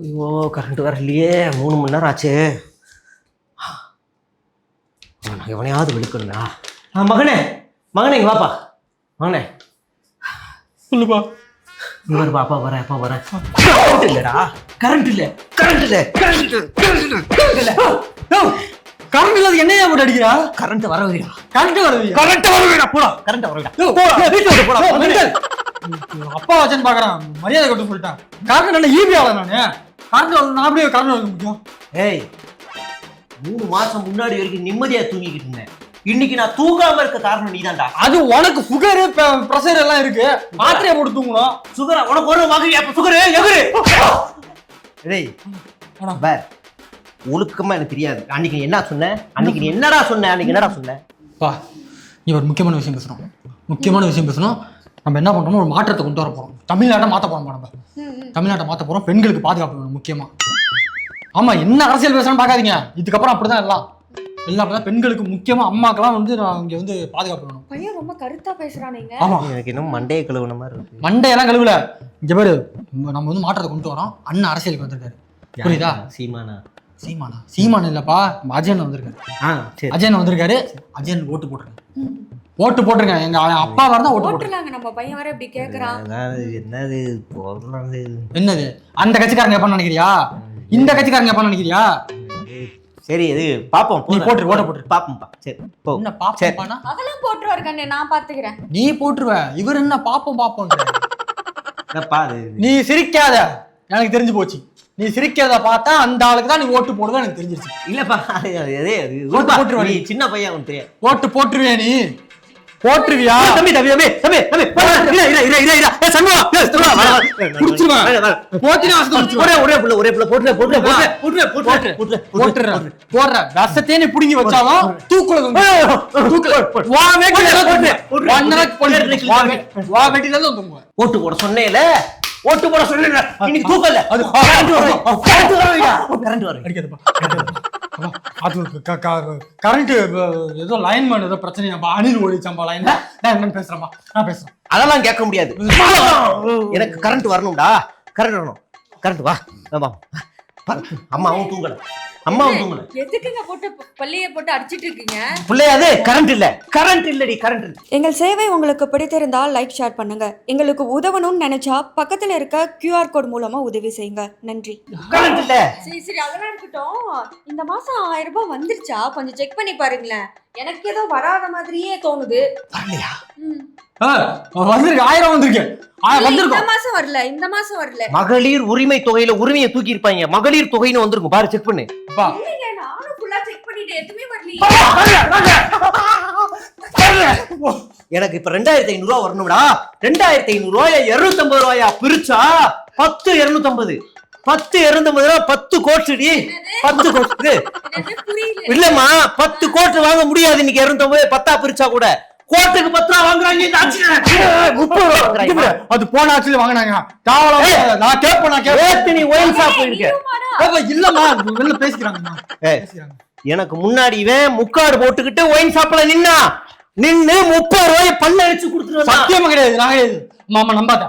ஐயோ கரண்ட் வரலையே, 3 மணி நேரம் ஆச்சு. எவனையாவது விழுக்கணும்டா. மகனே மகனே இங்க வாப்பா. மகனே சொல்லுப்பா. இங்க வருப்பா. அப்பா வரேன் அப்பா வரேன். கரண்ட் இல்லடா, கரண்ட் இல்ல கரண்ட் இல்ல கரண்ட் இல்ல கரண்ட் இல்ல. கரண்ட் இல்லாத என்னையா போட்டு அடிக்கிறா? கரண்ட் வரவையா, கரண்ட் வரவியா? கரண்ட் வரவையா, போடா கரண்ட் வரவையா. வீட்டுல விட்டு போடா. அப்பா வச்சேன்னு பாக்குறான், மரியாதை கொண்டு சொல்லிட்டான். கரண்ட் என்ன ஈபி ஆகல நானு. கரண்ட் நான் அப்படியே கரண்ட் வாங்க முடியும்? ஏய் 3 மாசம் முன்னாடி வரைக்கும் நிம்மதியா தூங்கிக்கிட்டு இருந்தேன். இன்னைக்கு நான் தூங்காம இருக்க காரணம் நீதான்டா. அது உனக்கு சுகரு பிரஷர் எல்லாம் இருக்கு, மாத்திரையை போட்டு தூங்கணும். சுகரா உனக்கு ஒரு வகை அப்ப சுகரு எவரு? டேய் பார், ஒழுக்கமா எனக்கு தெரியாது. அன்னைக்கு நீ என்ன சொன்ன? அன்னைக்கு நீ என்னடா சொன்ன? அன்னைக்கு என்னடா சொன்ன? பா நீ ஒரு முக்கியமான விஷயம் பேசணும். முக்கியமான விஷயம் பேசணும். நம்ம என்ன பண்றோம், ஒரு மாற்றத்தை கொண்டு வர போறோம். தமிழ்நாட்டை மாற்ற போறோம். நம்ம தமிழ்நாட்டை மாற்ற போறோம். பெண்களுக்கு பாதுகாப்பு வேணும் முக்கியமா. ஆமா, என்ன அரசியல் பேசணும்னு பார்க்காதீங்க. இதுக்கப்புறம் அப்படிதான் எல்லாம் அப்படிதான். பெண்களுக்கு முக்கியமா அம்மாக்கெல்லாம் வந்து இங்க வந்து பாதுகாப்பு வேணும். பையன் ரொம்ப கருத்தா பேசுறானீங்க. ஆமா, எனக்கு இன்னும் மண்டையை கழுவுன மாதிரி இருக்கு. மண்டையெல்லாம் கழுவுல. இங்க பேரு நம்ம வந்து மாற்றத்தை கொண்டு வரோம். அண்ணன் அரசியலுக்கு வந்திருக்காரு, புரியுதா? சீமானா? சீமானா? சீமான் இல்லப்பா, அஜயன் வந்திருக்காரு. அஜயன் வந்திருக்காரு. அஜயன் ஓட்டு போட்டுருங்க. ஓட்டு போட்டுருங்க. எங்க அப்பா வரதான் ஓட்டு போட்டுருங்க. நம்ம பையன் வர இப்படி கேக்குறான். என்னது என்னது? அந்த கட்சிக்காரங்க எப்ப நினைக்கிறியா? இந்த கட்சிக்காரங்க எப்ப நினைக்கிறியா? சரி இது பாப்போம். நீ போட்டு ஓட்ட போட்டு பாப்போம்ப்பா. சரி போ. என்ன பாப்போம்னா? அதெல்லாம் போட்டுருவாரு கண்ணே, நான் பாத்துக்கிறேன். நீ போட்டுருவ. இவர் என்ன பாப்போம் பாப்போம். பாரு, நீ சிரிக்காத, எனக்கு தெரிஞ்சு போச்சு. நீ சிரிக்கிறத பார்த்தா அந்த ஆளுக்கு தான் நீ ஓட்டு போடுவ, எனக்கு தெரிஞ்சிருச்சு. இல்லப்பா ஓட்டு போட்டுருவ. நீ சின்ன பையன், உனக்கு தெரியாது. ஓட்டு போட்டுருவியா? நீ போட்டுருவியா? தம்பி தம்பி தம்பி தம்பி தம்பி புடுங்கி வச்சாலும் ஓட்டு போட சொன்னேல, ஓட்டு போட சொன்னேல, இன்னைக்கு தூக்கல. அது கரண்ட் வரும். கரண்ட் ஏதோ லைன்மேன் ஏதோ பிரச்சனை. அணில் ஓடிச்சாம்பா லைன்ல. நான் என்ன பேசுறேன், நான் பேசுறேன். அதெல்லாம் கேட்க முடியாது. எனக்கு கரண்ட் வரணும்டா, கரண்ட் வரணும். கரண்ட் வா. அம்மாவும் தூங்கல, அம்மாவும் தூங்கல. எதுக்குங்க போட்டு பள்ளியை போட்டு அடிச்சிட்டு இருக்கீங்க? பிள்ளையாது கரண்ட் இல்ல, கரண்ட் இல்லடி, கரண்ட் இல்ல. எங்கள் சேவை உங்களுக்கு பிடித்திருந்தால் லைக் ஷேர் பண்ணுங்க. எங்களுக்கு உதவணும்னு நினைச்சா பக்கத்துல இருக்க QR கோட் மூலமா உதவி செய்யுங்க. நன்றி. கரண்ட் இல்ல. சரி சரி, அதெல்லாம் இருக்கட்டும். இந்த மாசம் 1000 ரூபாய் வந்துருச்சா? கொஞ்சம் செக் பண்ணி பாருங்களேன். எனக்கு ஏதோ வராத மாதிரியே தோணுது. வரலையா? வந்திருக்கு. 1000 வந்திருக்கு. இந்த மாசம் வரல. மகளிர் உரிமை தொகையில உரிமையை தூக்கி இருப்பாங்க. மகளிர் தொகைன்னு வந்திருக்கும் பாரு, செக் பண்ணு. நானும் ஃபுல்லா செக் பண்ணிட்டேன், எதுவுமே வரல. எனக்கு இப்ப 2500 ரூபாய் வரணும்டா. 2500 ரூபாய 250 ரூபாயா பிரிச்சா 10 250 10 250 ரூபாய் 10 கோட்டுடி. 10 கோட்டு இல்லம்மா, 10 கோட்டு வாங்க முடியாது இன்னைக்கு. 250 10 பிரிச்சா கூட கோட்டுக்கு 10 ரூபா வாங்குறாங்க. இந்த ஆட்சியில 30 ரூபா வாங்குறாங்க. அது போன ஆட்சியில வாங்குனாங்க. நான் கேட்பேன். நீ ஒயின் ஷாப் போயிருக்க இல்லம்மா, வெளில பேசிக்கிறாங்கம்மா. எனக்கு முன்னாடி இவன் முக்காடு போட்டுக்கிட்டு ஒயின் ஷாப்ல நின்னு 30 ரூபாய் பல்ல அடிச்சு கொடுத்துருவேன். சத்தியமா கிடையாது, நான் கிடையாது. மாமா நம்பாத.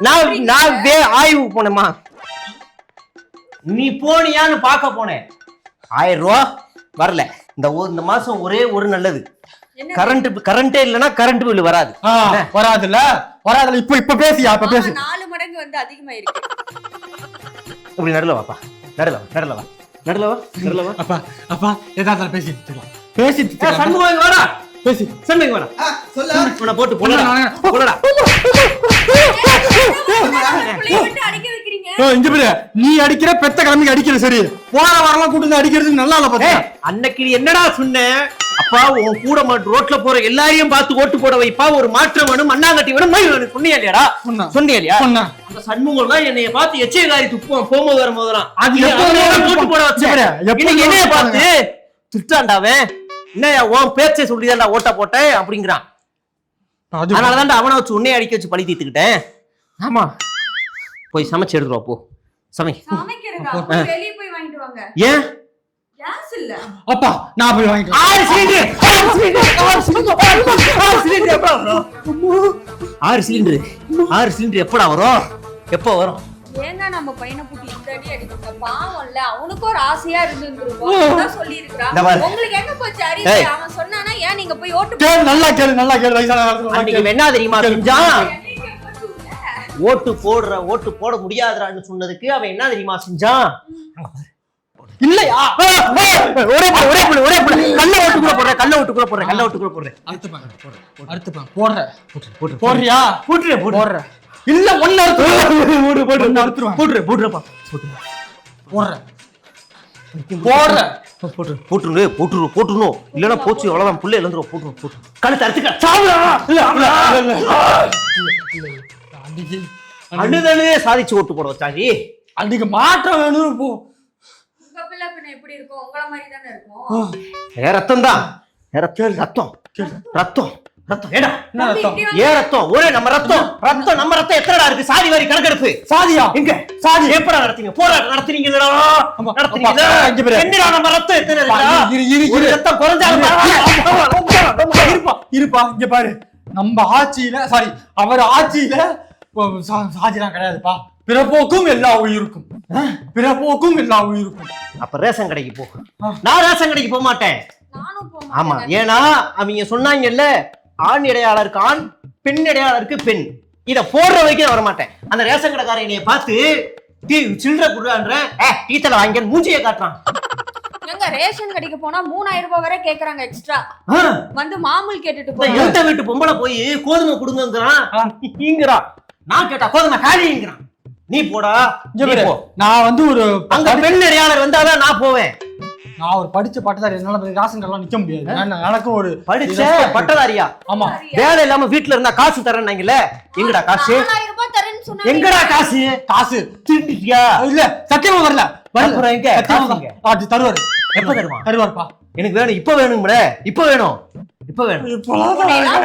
நான் ஆய்வு போனேம்மா. நீ போனியான்னு பாக்க போனேன். 1000 ரூபா வரல. இந்த மாசம் ஒரே ஒரு நல்லது, கரண்டே இல்லனா கரண்ட் பில் வராது. வராதுல்ல. இப்ப பேசியா? இப்ப பேசி 4 மடங்கு வந்து அதிகமாயிருக்கு. இப்படி நடுல வாப்பா, நடுல வா. அப்பா ஏதாவது பேசிட்டு சண்முகம் வாடா, பேசி சண்முகம் வாடா. சொல்ல போட்டு போடா. இங்க பாரு, நீ அடிக்கிற பெத்த கிழமைக்கு அடிக்கிற. சரி, போற வரலாம் கூட்டு அடிக்கிறதுக்கு நல்லா இல்ல. பாத்தா அன்னைக்கு என்னடா சொன்ன? அப்பா உன் கூட ரோட்ல போற எல்லாரையும் பார்த்து ஓட்டு போட வைப்பா, ஒரு மாற்றம் வேணும், மண்ணாங்கட்டி வேணும், மயில் வேணும். சொன்னியா இல்லையாடா? சொன்னியா இல்லையா? அந்த சண்முகம் தான் என்னைய பார்த்து எச்சைகாரி துப்புவான் போகும்போது வரும்போதுலாம். அது ஓட்டு போட வச்சேன். என்னைய பார்த்து திட்டாண்டாவே, என்னையா உன் பேச்சை சொல்லிதான் ஓட்ட போட்டேன் அப்படிங்கிறான். அதனாலதான் அவனை வச்சு உன்னைய அடிக்க வச்சு பழி தீர்த்துக்கிட்டேன். ஆமா, போய் சமைச்சு எடுத்துருவா. போ வெளியே போய் வாங்கிட்டு வாங்க. ஏன்? அப்பா நான் போய் வாங்கிட்டு 6 சிலிண்டர் எப்படா வரும்? எப்போ வரும்? ஏங்க நம்ம பையனை கூட்டி இந்த அடி அடிக்கணும், பாவம்ல, அவனுக்கும் ஒரு ஆசையா இருந்துருக்கும் சொல்லி இருக்கிறான். உங்களுக்கு என்ன போச்சு அறிவு? அவன் சொன்னானா ஏன் நீங்க போய் ஓட்டு நல்லா கேளு அன்னைக்கு என்ன தெரியுமா செஞ்சான்? ஓட்டு போட முடியாதுடான்னு சொன்னதுக்கு அவன் என்ன தெரியுமா செஞ்சான்? இல்லையா? ஒரே புள்ள கல்ல ஓட்டுக்குள்ள போடுறேன் அறுத்துப்பாங்க போடுறியா? போடுற இல்ல ஒன்னு போட்டுருப்பா போட்டுருணும் இல்லன்னா போச்சு அவ்வளவுதான், புள்ள இழந்துரும். போட்டு கழுத்து அறுத்துக்க அண்ணுதானே சாதிச்சு ஓட்டு போட வச்சாங்க. அன்னைக்கு மாற்றம் வேணும். போ எப்படி இருக்கும்? உங்கள மாதிரி தானே இருக்கும். ரத்தம் தான் ரத்தம் ஏடா ஏன் ரத்தம்? ஒரே நம்ம ரத்தம் எத்தனை இருக்கு? சாதி வாரி கணக்கெடுப்பு. சாதியா? எங்க சாதி? எப்படா நடத்தீங்க? போராட்டம் நடத்துறீங்களா? என்னடா நம்ம ரத்தம் எத்தனை இருக்கு? ரத்தம் குறைஞ்சாலும் இருப்பா இங்க பாரு. நம்ம ஆட்சியில அவர் ஆட்சியில சாதிலாம் கிடையாதுப்பா. பிறப்போக்கும் எல்லா உயிருக்கும். அப்ப ரேஷன் கடைக்கு போ. நான் ரேஷன் கடைக்கு போக மாட்டேன். ஆமா, ஏன்னா அவங்க சொன்னாங்கல்ல, ஆண் இடையாளருக்கு ஆண், பெண் இடையாளருக்கு பெண். இத போடுற வரைக்கும் வர மாட்டேன். அந்த ரேஷன் கடைக்காரன் என்னைய பார்த்து சில்லறை குடுறான்ற டீத்தல வாங்கி மூஞ்சியை காட்டுறான். ரேஷன் கடைக்கு போனா 3000 ரூபாய் வரை கேக்குறாங்க எக்ஸ்ட்ரா. வந்து மாமூல் கேட்டுட்டு போய் எழுத்த வீட்டு பொம்பளை போய் கோதுமை கொடுங்கிறான். நான் கேட்டா கோதுமை காலிங்கிறான். நீ போடா. நான் வந்து ஒரு அங்க பெண் இடையாளர் வந்தாதான் நான் போவேன். நான் ஒரு படிச்ச பட்டதாரி, என்னால ரேஷன் கடைலாம் நிக்க முடியாது. எனக்கும் ஒரு படிச்ச பட்டதாரியா? ஆமா, வேலை இல்லாம வீட்டுல இருந்தா காசு தரேன்னாங்கல்ல. எங்கடா காசு? 4000 ரூபாய் தரேன்னு சொன்னாங்க. எங்கடா காசு திருடிட்டியா? இல்ல சத்தியமா வரல. அப்புறம் எங்க அது தருவாரு. எப்ப தருவாருப்பா? எனக்கு வேணும், இப்ப வேணும்ல. இப்ப வேணும்.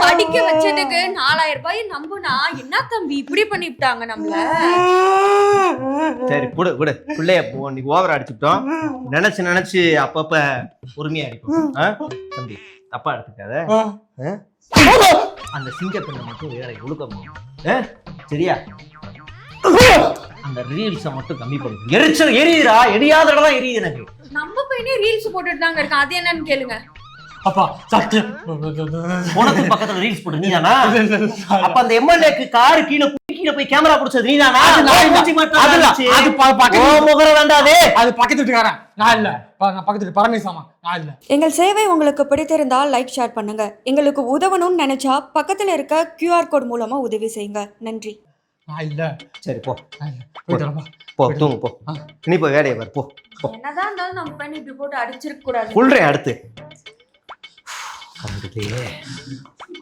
படிக்க வச்சதுக்கு 4000 ரூபாய் நம்புனா என்ன தம்பி இப்படி பண்ணிட்டாங்க நம்மள? சரி குடு பிள்ளைய நீ ஓவரா அடிச்சுட்டோம். நினைச்சு அப்பப்ப பொறுமையா அடிக்கும். தம்பி தப்பா எடுத்துக்காத. அந்த சிங்க பெண்ணை மட்டும் வேற ஒழுக்கம் சரியா? அந்த ரீல்ஸ மட்டும் கம்மி பண்ணு. எரியுதா? எரியாத இடம் தான் எரியுது எனக்கு. நம்ம பையனே ரீல்ஸ் போட்டுட்டு தாங்க இருக்கான். அது என்னன்னு கேளுங்க. அப்பா சத்தியம் உனக்கு பக்கத்துல ரீல்ஸ் போட்டு நீதானா? அப்ப அந்த எம்எல்ஏக்கு கார் கீழே போய் கேமரா புடிச்சது நீதானா? அது முகர வேண்டாதே. அது பக்கத்து வீட்டுக்காரன், நான் இல்ல. நான் பக்கத்து பரமேசாமா, நான் இல்ல. எங்கள் சேவை உங்களுக்கு பிடித்திருந்தால் லைக் ஷேர் பண்ணுங்க. எங்களுக்கு உதவணும்னு நினைச்சா பக்கத்துல இருக்க QR கோட் மூலமா உதவி செய்யுங்க. நன்றி. நான் இல்ல. சரி போ தூங்கு போ. நீ போய் வேலையை பாரு போ. என்னதான் இருந்தாலும் நம்ம பையனை இப்படி போட்டு அடிச்சிருக்க கூடாது. சொல்றேன் அடுத்து.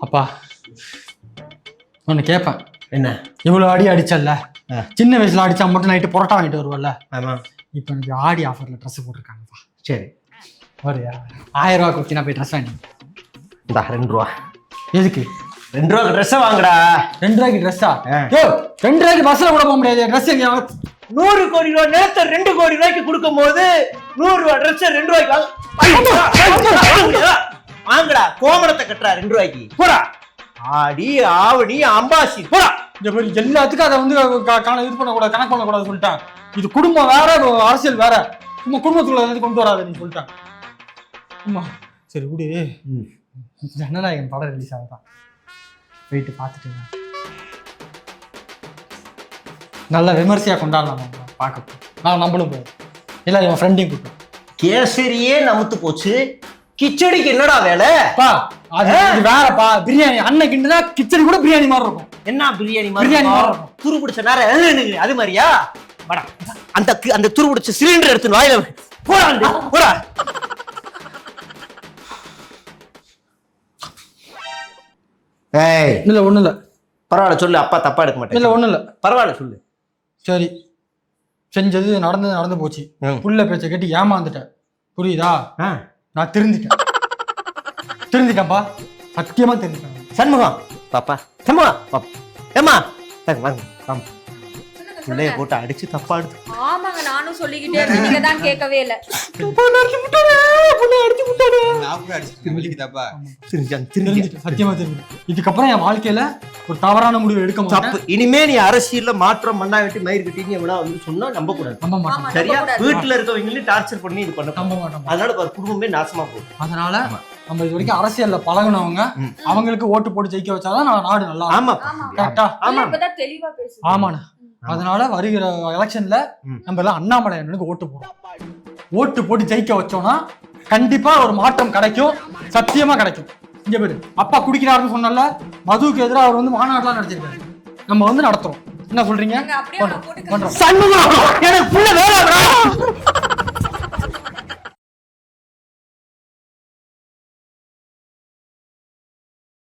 அப்பா ஒன்னு கேப்பேன். என்ன? இவ்வளவு அடிச்சல்ல, சின்ன வயசுல அடிச்சா மட்டும் நைட்டு புரோட்டா வாங்கிட்டு வருவல்ல. ஆமா. இப்ப எனக்கு ஆடி ஆஃபர்ல ட்ரெஸ் போட்டிருக்காங்கப்பா. சரி வரியா? 1000 ரூபாய் கொடுத்து நான் போய் ட்ரெஸ் வாங்கி. இந்த 2 ரூபா எதுக்கு? 2 ரூபாய்க்கு ட்ரெஸ் வாங்குடா. 2 ரூபாய்க்கு ட்ரெஸ்ஸா? 2 ரூபாய்க்கு பஸ்ல கூட போக முடியாது. ட்ரெஸ் எங்க? 100 கோடி ரூபாய் நேரத்தை 2 கோடி ரூபாய்க்கு கொடுக்கும் போது 100 ரூபாய் ட்ரெஸ் 2 ரூபாய்க்கு வாங்குடா. கோமணத்தை கட்டுறா 2 ரூபாய்க்கு. போடா. ஆடி ஆவணி அம்பாசி போடா. எல்லாத்துக்கும் அதை வந்து இது பண்ணக்கூடாது, கணக்கு பண்ணக்கூடாது சொல்லிட்டேன். இது குடும்பம் வேற, அரசியல் வேற. சும்மா குடும்பத்துக்குள்ள கொண்டு வராது நீ சொல்லிட்டேன். அம்மா சரி விடு. ஜனநாயகன் படம் ரிலீஸ் ஆகுதான், போயிட்டு பார்த்துட்டு நல்லா விமர்சையா கொண்டாடலாம். பார்க்க நான் நம்மளும் போய் இல்லை என் ஃப்ரெண்டையும் கூப்பிட்டோம். கேசரியே நமத்து போச்சு, கிச்சடிக்கு என்னடா வேலை? அது வேறப்பா. பிரியாணி அண்ணன் கிண்டுனா கிச்சடி கூட பிரியாணி மாதிரி இருக்கும். என்ன பிரியாணி மாதிரி இருக்கும்? துரு பிடிச்ச நேரம் அது மாதிரியா? அந்த துரு பிடிச்ச சிலிண்டர் எடுத்து வாயில போடா. இல்ல ஒண்ணு இல்ல, பரவாயில்ல சொல்லு. அப்பா தப்பா எடுக்க மாட்டேன். இல்ல ஒண்ணு இல்ல, பரவாயில்ல சொல்லு. சரி, செஞ்சது நடந்து போச்சு. புள்ள பேச்ச கேட்டு ஏமாந்துட்டேன், புரியுதா? நான் திருந்திட்டேன்ப்பா, சத்தியமா திருந்திட்டேன். சண்முகம் பாப்பா, சண்முகம் பாப்பா, ஏமா பிள்ளைய போட்டு அடிச்சு தப்பா எடுத்து. ஆமாங்க, நானும் சொல்லிக்கிட்டே இருந்தேன், நீங்க தான் கேட்கவே இல்ல. சத்தியமா திரும்பி இதுக்கப்புறம் என் வாழ்க்கையில ஒரு தவறான முடிவு எடுக்க மாட்டேன். தப்பு. இனிமே நீ அரசியல்ல மாற்றம் மண்ணாங்கட்டி மயிர் கட்டின்னு எவ்வளவு வந்து சொன்னா நம்ப கூடாது. நம்ப மாட்டேன். சரியா? வீட்டுல இருக்கவங்களையும் டார்ச்சர் பண்ணி இது பண்ண நம்ப மாட்டோம். அதனால ஒரு குடும்பமே நாசமா போகும். அதனால நம்ம இது வரைக்கும் அரசியல்ல பழகுனவங்க அவங்களுக்கு ஓட்டு போட்டு ஜெயிக்க வச்சாதான் நாடு நல்லா இருக்கும். ஆமா கரெக்டா? இப்பதான் தெளிவா பேசுறீங்க. ஆமாண்ணா. அதனால வருகிற எலெக்ஷன்ல நம்ம எல்லாம் அண்ணாமலை அண்ணனுக்கு ஓட்டு போடுறோம். ஓட்டு போட்டு ஜெயிக்க வச்சோம்னா கண்டிப்பா ஒரு மாற்றம் கிடைக்கும். சத்தியமா கிடைக்கும். இங்க பேரு அப்பா குடிக்கிறாருன்னு சொன்னல, மதுவுக்கு எதிராக அவர் வந்து மாநாடுலாம் நடத்திருக்காரு. நம்ம வந்து நடத்துறோம். என்ன சொல்றீங்க? அப்படியே பண்றோம். போட்டு சண்முகம் எனக்கு புள்ள வேலை